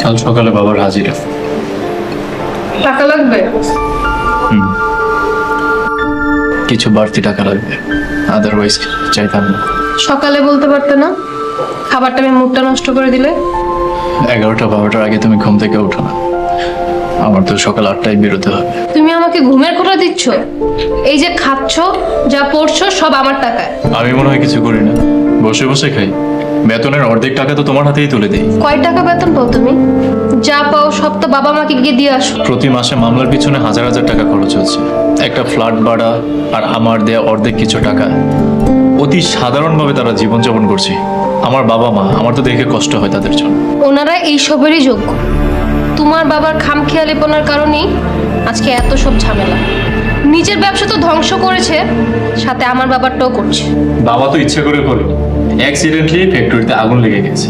কাল সকালে বাবার হাজিরা। টাকা লাগবে? কিছু বাড়তি টাকা লাগবে, আদারওয়াইজ চাইতাম না। সকালে বলতে পারতে না? খাবারটা আমি মুডটা নষ্ট করে দিলে। 11টা 12টার আগে তুমি ঘুম থেকে ওঠো না, আমার তো সকাল 8টায় বেরোতে হবে। তুমি আমাকে ঘুমের খোটা দিচ্ছ? এই যে খাচ্ছ, যা পড়ছো সব আমার টাকায়। আমি মনে হয় কিছু করি না, বসে বসে খাই। বেতনের অর্ধেক টাকা তো তোমার হাতেই তুলে দিই। কয় টাকা বেতন পাও তুমি? যা পাও সব তো বাবা মাকে গিয়ে দিয়ে আসো। প্রতি মাসে মামলার পিছনে হাজার হাজার টাকা খরচ হচ্ছে। একটা ফ্ল্যাট ভাড়া আর আমার দেয়া অর্ধেক কিছু টাকা, অতি সাধারণভাবে তারা জীবনযাপন করছে। আমার বাবা মা, আমার তো দেখে কষ্ট হয় তাদের জন্য। ওনারা এই সবেরই যোগ্য। তোমার বাবার খামখেয়ালিপনার কারণেই আজকে এত সব ঝামেলা। নিজের ব্যবসা তো ধ্বংস করেছে, সাথে আমার বাবারটাও করছে। বাবা তো ইচ্ছে করে করে অ্যাক্সিডেন্টলি ফ্যাক্টরিতে আগুন লেগে গেছে।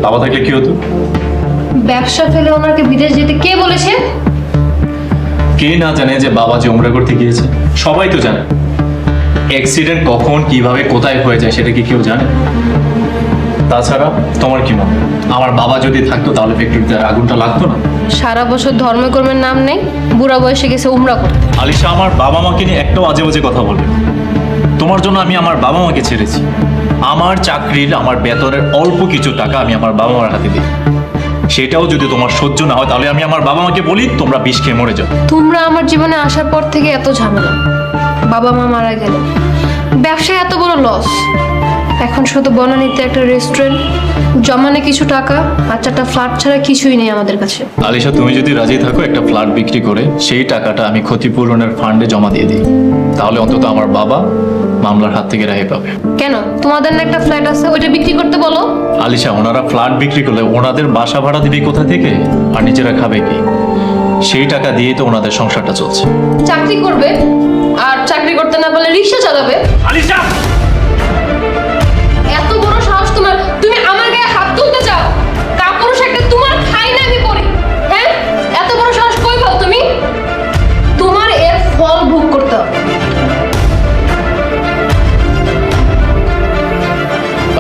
বাবা থাকলে কি হতো? ব্যবসা ফেলে ওনাকে বিদেশ যেতে কে বলেছে? কে না জানে যে বাবা যে উমরা করতে গিয়েছে? সবাই তো জানে। অ্যাক্সিডেন্ট কখন কিভাবে কোথায় হয়ে যায় সেটা কি কেউ জানে? তাছাড়া তোমার কি মনে হয়, আমার বাবা যদি থাকতো তাহলে ফ্যাক্টরিতে আগুনটা লাগতো না? সারা বছর ধর্মকর্মের নাম নেই, বুড়া বয়সে গেছে উমরা করতে। আলিশা, আমার বাবা মাকে নিয়ে একটাও আজে বাজে কথা বলবে না। তোমার জন্য আমি আমার বাবা মাকে ছেড়েছি। আমার চাকরির, আমার বেতনের অল্প কিছু টাকা আমি আমার বাবা মার হাতে দিই। সেটাও যদি তোমার সহ্য না হয় তাহলে আমি আমার বাবা মাকে বলি তোমরা বিষ খেয়ে মরে যাও। তোমরা আমার জীবনে আসার পর থেকে এত ঝামেলা, বাবা মা মারা গেল, ব্যবসায় এত বড় লস, এখন শুধু বনানীতে একটা রেস্টুরেন্ট, জমানে কিছু টাকা আর 4টা ফ্ল্যাট ছাড়া কিছুই নেই আমাদের কাছে। আলিশা, তুমি যদি রাজি থাকো একটা ফ্ল্যাট বিক্রি করে সেই টাকাটা আমি ক্ষতিপূরণের ফান্ডে জমা দিয়ে দিই, তাহলে অন্তত আমার বাবা মামলার হাত থেকে রেহাই পাবে। কেন, তোমাদের না একটা ফ্ল্যাট আছে, ওইটা বিক্রি করতে বলো। আলিশা, ওনারা ফ্ল্যাট বিক্রি করলে ওনাদের বাসা ভাড়া দিবে কোথা থেকে, আর নিজেরা খাবে কি? সেই টাকা দিয়েই তো ওনাদের সংসারটা চলছে। চাকরি করবে, আর চাকরি করতে না পারলে রিক্সা চালাবে। আলিশা, এত বড় সাহস তোমার, তুমি আমার গায়ে হাত তুলতে চাও? কাপুরুষ একটা, তোমার খাই না আমি পড়ি। হ্যাঁ, এত বড় সাহস কই পাও তুমি? তোমার এর ফল ভোগ করতে হবে।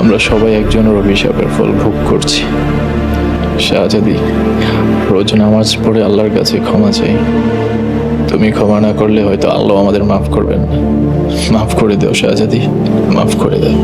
আমরা সবাই একজনের অভিশাপের ফল ভোগ করছি। শাহজাদি, রোজ নামাজ পড়ে আল্লাহর কাছে ক্ষমা চাই। তুমি ক্ষমা না করলে হয়তো আল্লাহ আমাদের মাফ করবেন না। মাফ করে দাও শাহজাদি, মাফ করে দাও।